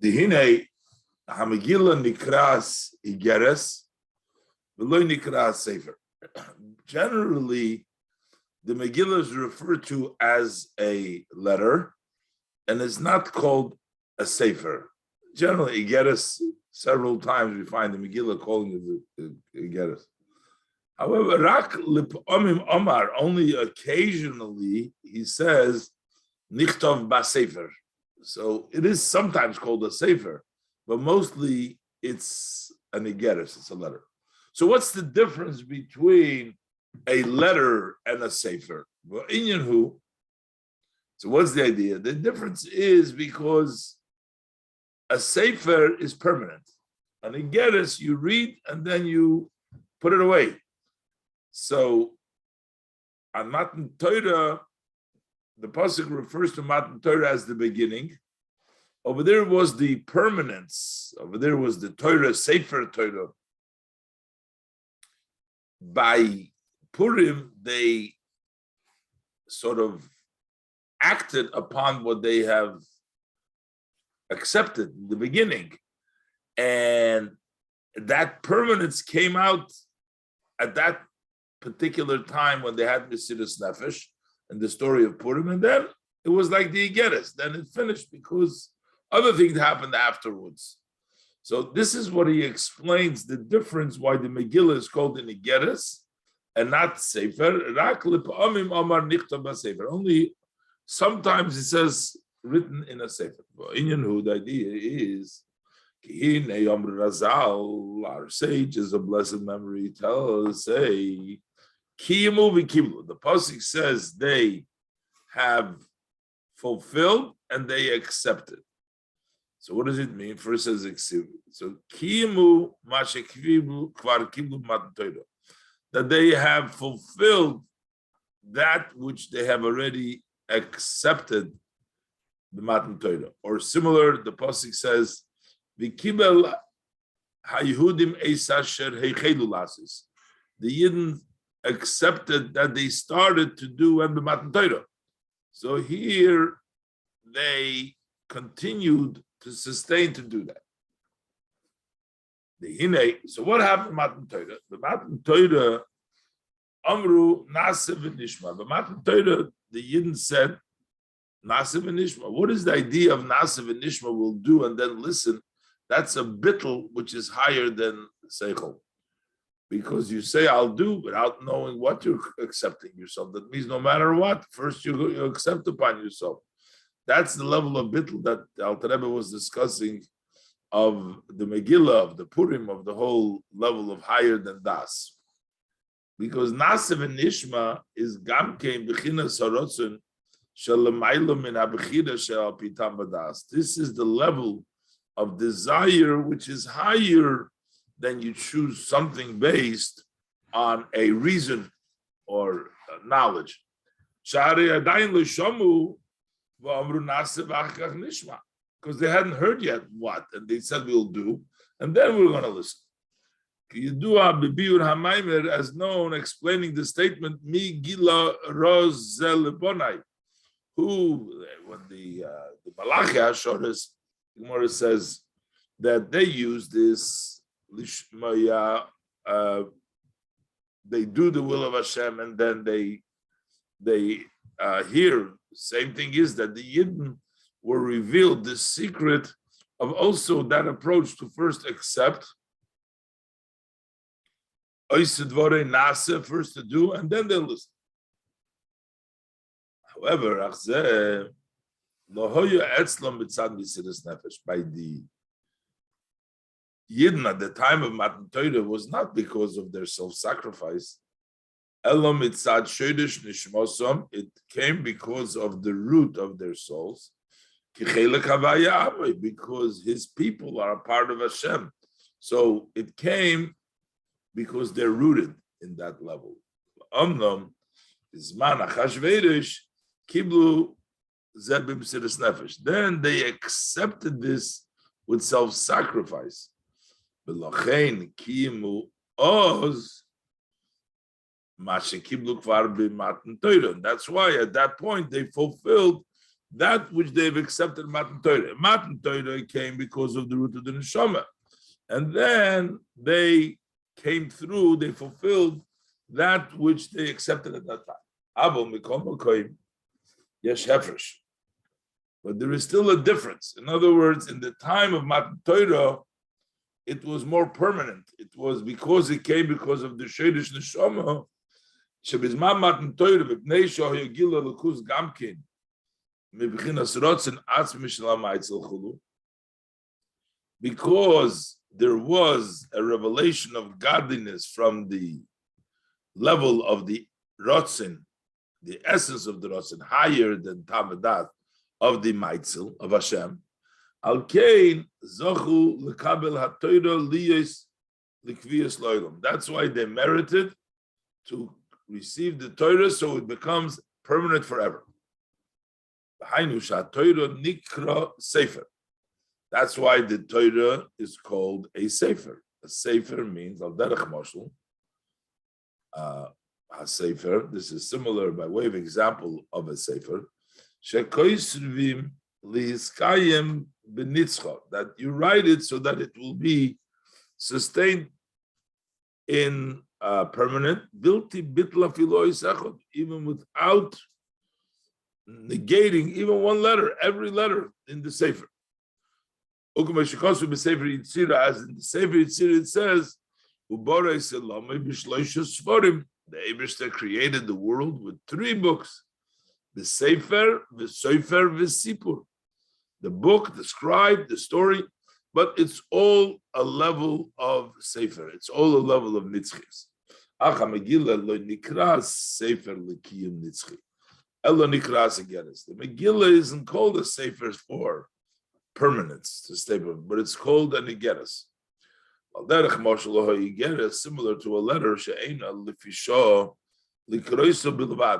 Dihine Hamegillah Nikras Igeres, Veloy Nikras Sefer. Generally, the Megillah is referred to as a letter, and it's not called a sefer. Generally, Igeres, several times we find the Megillah calling it Igeres. However, Rak Lip'omim Omar, only occasionally he says Nichtov Basefer. So it is sometimes called a sefer, but mostly it's an Igeres, it's a letter. So what's the difference between a letter and a sefer? Well, Inyan who? So what's the idea? The difference is because a sefer is permanent. An Igeres you read and then you put it away. So on Matan Torah, the pasuk refers to Matan Torah as the beginning. Over there was the permanence. Over there was the Torah, Sefer Torah. By Purim, they sort of acted upon what they have accepted in the beginning. And that permanence came out at that particular time when they had Mesiras Nefesh and the story of Purim, and then it was like the Igeres. Then it finished because other things happened afterwards. So this is what he explains, the difference why the Megillah is called an Igeres and not Sefer. Only sometimes it says written in a Sefer. The idea is, our sages of blessed memory say, the pasuk says they have fulfilled and they accepted. So what does it mean? First it says eksivu. So kimu mashekvivu kvar kiblu matan Torah, that they have fulfilled that which they have already accepted the matan Torah. Or similar, the pasuk says v'kibel haYehudim eis asher heichelu lasis. The Yidden accepted that they started to do and the matan Torah. So here they continued to sustain to do that. So what happened to Matan Torah? The Matan Torah, Amru Nase v'Nishma. The Matan Torah, the Yidden said, Nase v'Nishma. What is the idea of Nase v'Nishma? We'll do and then listen. That's a bittul which is higher than Seichel. Because you say, I'll do, without knowing what you're accepting yourself. That means no matter what, first you accept upon yourself. That's the level of bittul that Alter Rebbe was discussing of the Megillah, of the Purim, of the whole level of higher than Das. Because Nasev and Nishma is Gamkein Bechinas Harotzon Shalamaylo min Abechira Shal Pitam Badas. This is the level of desire which is higher than you choose something based on a reason or knowledge. Shari Adayin L'Shomu because they hadn't heard yet what, and they said we'll do, and then we're going to listen. As known, explaining the statement, Megilas Rozelebonai, who, when the Malachi Hashoris, Gemara says that they use this Lishmaya, they do the will of Hashem, and then they hear. Same thing is that the Yidden were revealed the secret of also that approach to first accept, first to do, and then they'll listen. However, by the Yidden at the time of Matan Torah was not because of their self-sacrifice. It came because of the root of their souls, because his people are a part of Hashem. So it came because they're rooted in that level. Then they accepted this with self-sacrifice. That's why at that point they fulfilled that which they've accepted Matan Torah. Matan Torah came because of the root of the neshama, and then they came through. They fulfilled that which they accepted at that time. But there is still a difference. In other words, in the time of Matan Torah, it was more permanent. It was because it came because of the Sheidish Neshama. Shebizman Matan Torah v'pnei shohayagila l'kus gamkin mibchinas rotzen atzmi shel ha'maitzel chulu. Because there was a revelation of godliness from the level of the rotzen, the essence of the rotzen, higher than Tamadat of the Maitzel of Hashem. Al kein zochu lekabel ha'Torah liyos likviyas lo'olam. That's why they merited to receive the Torah, so it becomes permanent forever. Hainu sha'Torah nikra sefer. That's why the Torah is called a sefer. A sefer means al derech moshel. A sefer. This is similar by way of example of a sefer. Shekoisrvim lihiskayim benitzcha, that you write it so that it will be sustained in permanent, bilti bitla filois echod, even without negating even one letter, every letter in the sefer. As in the sefer Yitzira it says, the Eibishter created the world with 3 books. The Sefer, the Sofer, the Sipur. The book, the scribe, the story, but it's all a level of Sefer. It's all a level of Nitzchis. Acha Megillah lo nikras Sefer l'kiyum Nitzchi. Elo nikras Igeres. The Megillah isn't called a Sefer for permanence, to stay, but it's called an Igeres. Similar to a letter,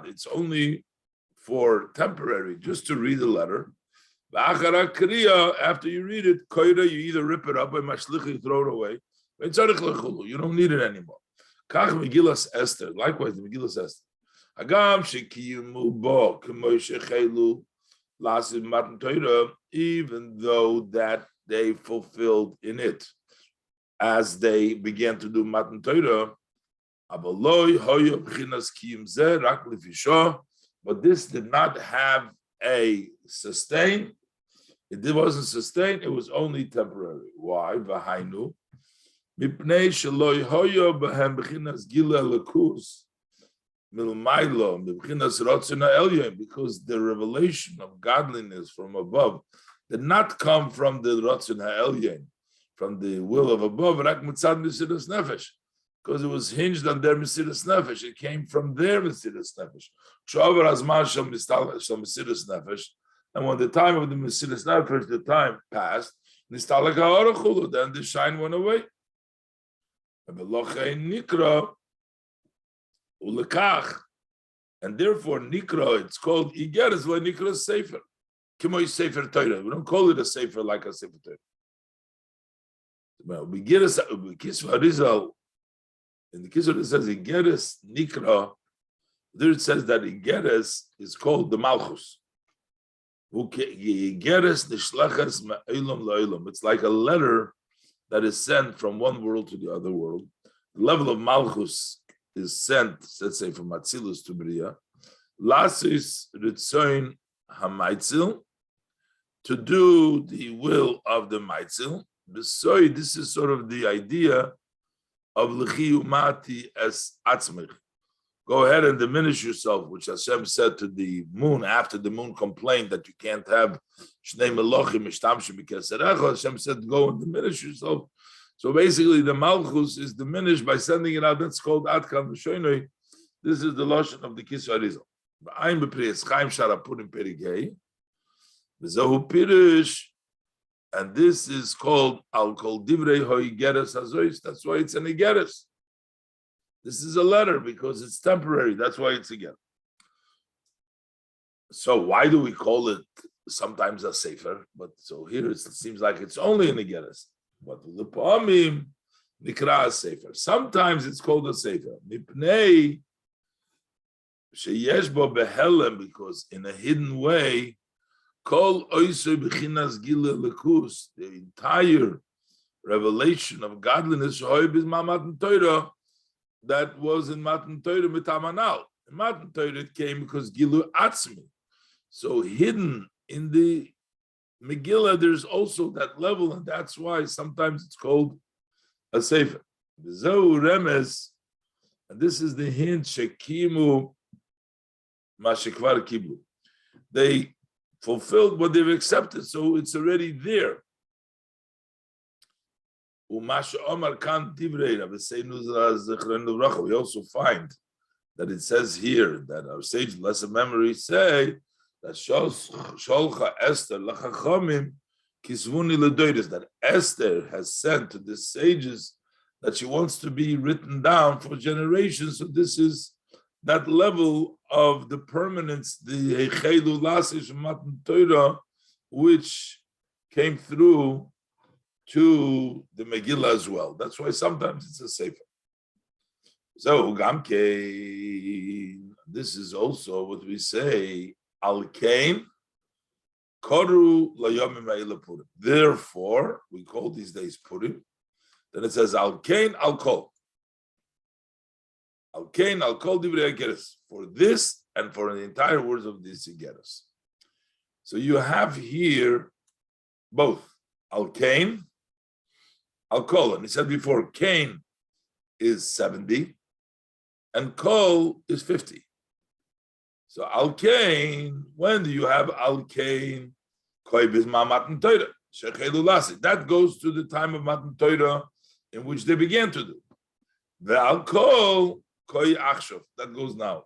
it's only for temporary, just to read the letter. After you read it, you either rip it up, you throw it away. You don't need it anymore. Megilas Esther, likewise the Megilas Esther. Even though that they fulfilled in it, as they began to do Matan Torah, but this did not have a sustain. It wasn't sustained. It was only temporary. Why? Because the revelation of godliness from above did not come from the Ratzon Ha'elyon, from the will of above, because it was hinged on their Mesiras Nefesh. It came from their Mesiras Nefesh. And when the time of the Mesiras Nefesh, the time passed, then the shine went away. And therefore, Nikra, it's called Igeres la Nikra Sefer. Kimo Sefer Torah. We don't call it a Sefer like a Sefer Torah. Megilas Arizal, in the case of it says Igeres Nikra, there it says that Igeres is called the Malchus. It's like a letter that is sent from one world to the other world. The level of Malchus is sent, let's say, from Atzilus to Bria. Lasis Ritzoin HaMaitzil, to do the will of the Maitzil. This is sort of the idea of L'chiu Mati es Atzmich. Go ahead and diminish yourself, which Hashem said to the moon after the moon complained that you can't have Shnei Melochim Mishtamshim B'Keserecha. Hashem said, go and diminish yourself. So basically, the Malchus is diminished by sending it out. That's called Atkan V'Shoinoi. This is the lotion of the Kisva Arizal. B'ayim b'priyas Chaim Sharapurim Perigei. V'zohu Pirish. And this is called Al Kol Divrei Ho'igeres Hazois. That's why it's an Igeres. This is a letter because it's temporary. That's why it's a Igeres. So why do we call it sometimes a Sefer? But so here it seems like it's only an Igeres. But the Pa'amim Nikra a Sefer. Sometimes it's called a Sefer. Mipnei sheyesh bo behelem, because in a hidden way, Kol oisei b'chinas gila lekus, the entire revelation of godliness is Matan Torah that was in Matan Torah mitamanal. In Matan Torah it came because Gilu Atzmi. So hidden in the Megillah, there's also that level, and that's why sometimes it's called a Sefer. V'zeu remes, and this is the hint, shekimu ma shekvar kiblu. They fulfilled what they've accepted, so it's already there. We also find that it says here that our sage blessed memory say that Sholcha Esther lachachamim kisvuni ledoides, that Esther has sent to the sages that she wants to be written down for generations. So this is that level of the permanence, the Heichelu Lasish Matan Torah, which came through to the Megillah as well. That's why sometimes it's a sefer. So this is also what we say, Al Kain Karaou Layomim Ha'ila Purim. Therefore, we call these days Purim. Then it says Al Kain Al Kol. Al Kain Al Kol Divrei Igeres, for this and for the entire words of this Igeres. So you have here both Al Kain, Al Kol, and he said before, Cain is 70 and Kol is 50. So Al Kain, when do you have Al Kain? That goes to the time of Matan Torah in which they began to do. The Al Kol Koi Achshav, that goes now.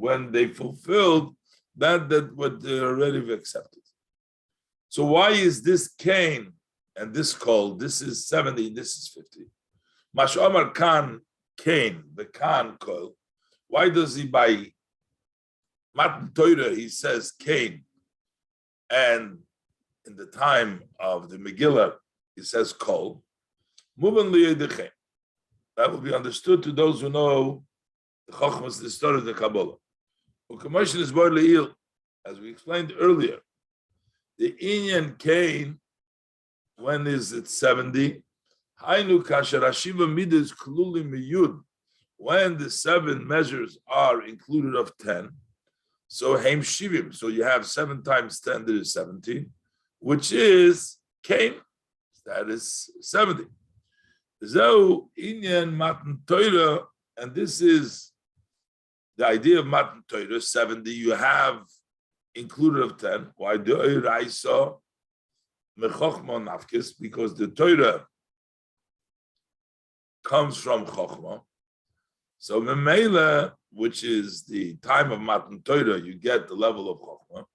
When they fulfilled that what they already accepted. So why is this Cain and this Kol? This is 70, this is 50. Mash'amar Kan Cain, the Kan Kol. Why does he by Matan Torah he says Cain, and in the time of the Megillah he says Kol? That will be understood to those who know the Chochmas, the story of the Kabbalah. As we explained earlier, the Inyan Cain, when is it 70? When the 7 measures are included of 10, so Haim Shivim, so you have 7 times 10, that is 17, which is Cain, that is 70. So Inyan Matan Torah, and this is the idea of Matan Torah, 70, you have included of 10. Why do Raisa Mechochma Nafkis? Because the Torah comes from Chochma. So Memela, which is the time of Matan Torah, you get the level of Chochma.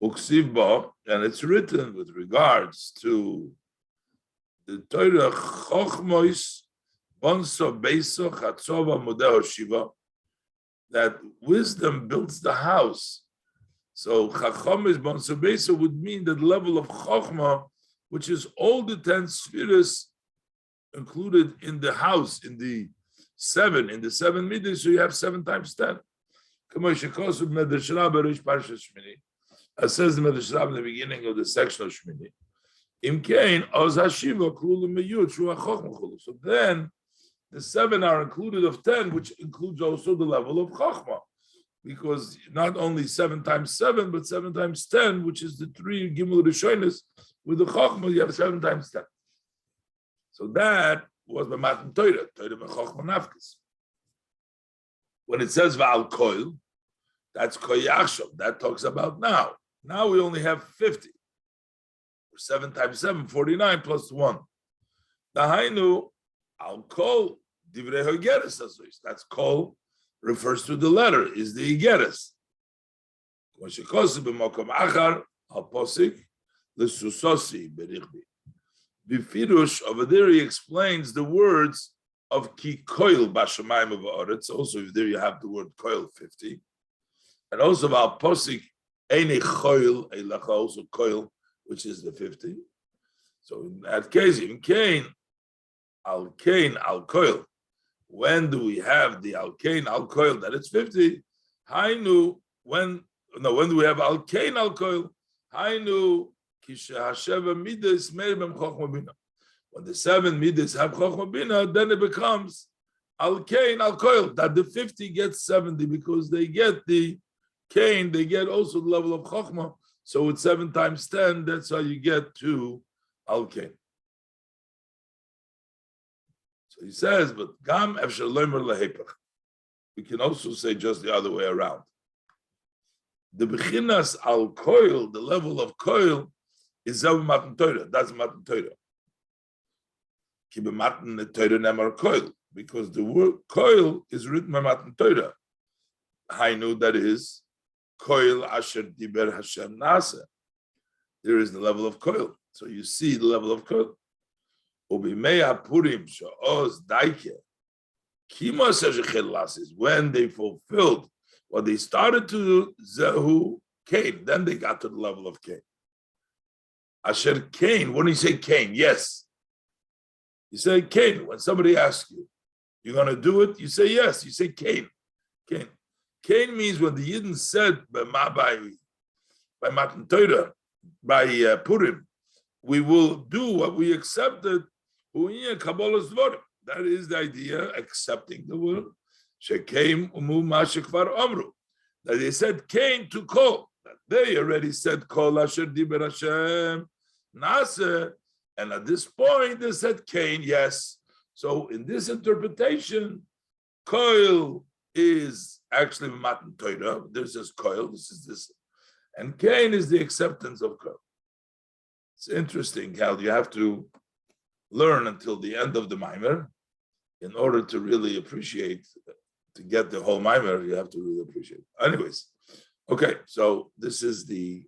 Uksivba, and it's written with regards to the Torah Chochmois Bonso Beiso Chatzova Modeo Shiva, that wisdom builds the house. So Chacham is Bonso Beiso would mean that level of Chochma, which is all the 10 spheres included in the house, in the 7 middays, so you have 7 times 10. As says the Medrash Rabbah in the beginning of the section of Shmini. So then the 7 are included of 10, which includes also the level of Chochma, because not only 7 times 7, but 7 times 10, which is the 3 Gimel Rishonis, with the Chochma, you have 7 times 10. So that was the Matan Torah, Torah Chochma Nafkis. When it says Va'al Koil, that's Koyachshav, that talks about now. Now we only have 50. 7 times 7, 49 plus 1. The Hainu, Al Kol, Divrei Hogeres Azois. That's Kol, refers to the letter, is the Igeres. Koshikosi b'mokom achar, al posik, l'susosi berichbi. Bifirush, over there he explains the words of Ki Koil Bashamayim of Oretz. Also, there you have the word Koil 50. And also Al Posik, Eine Koil, Eilacha, also Koil, which is the 50. So in that case, in Cain, Al Koil, When do we have the alkane alkoil that it's 50? Hainu, when do we have alkane alkoil? Hainu, kishahasheva midas meir bem chochma bina. When the 7 midas have chochma bina, then it becomes alkane alkoil, that the 50 gets 70 because they get the cane, they get also the level of chochma. So it's 7 times 10, that's how you get to alkane. So he says, but gam efshar loimer lehepach. We can also say just the other way around. The bechinas al koil, the level of koil, is zav matan Torah. That's matan Torah. Ki b'matan Torah nemar koil, because the word koil is written by matan Torah. Hainu, that is koil asher diber Hashem nasa. There is the level of koil. So you see the level of koil. Ubimei Purim she'oz daike. Kima is when they fulfilled what they started to do, Zehu Cain. Then they got to the level of Cain. Asher Cain, when you say Cain, yes. You say Cain. When somebody asks you, you're going to do it? You say yes. You say Cain. Cain. Cain means when the Yidden said by Matan Torah, by Purim, we will do what we accepted. That is the idea, accepting the word. That they said Cain to call. That they already said call Asher Diber Hashem Nase. And at this point they said Cain, yes. So in this interpretation, Koil is actually Matan Torah. There's this Koil, this is this. And Cain is the acceptance of Koil. It's interesting how you have to learn until the end of the Maimer in order to really appreciate, to get the whole Maimer, you have to really appreciate. Anyways, okay, so this is the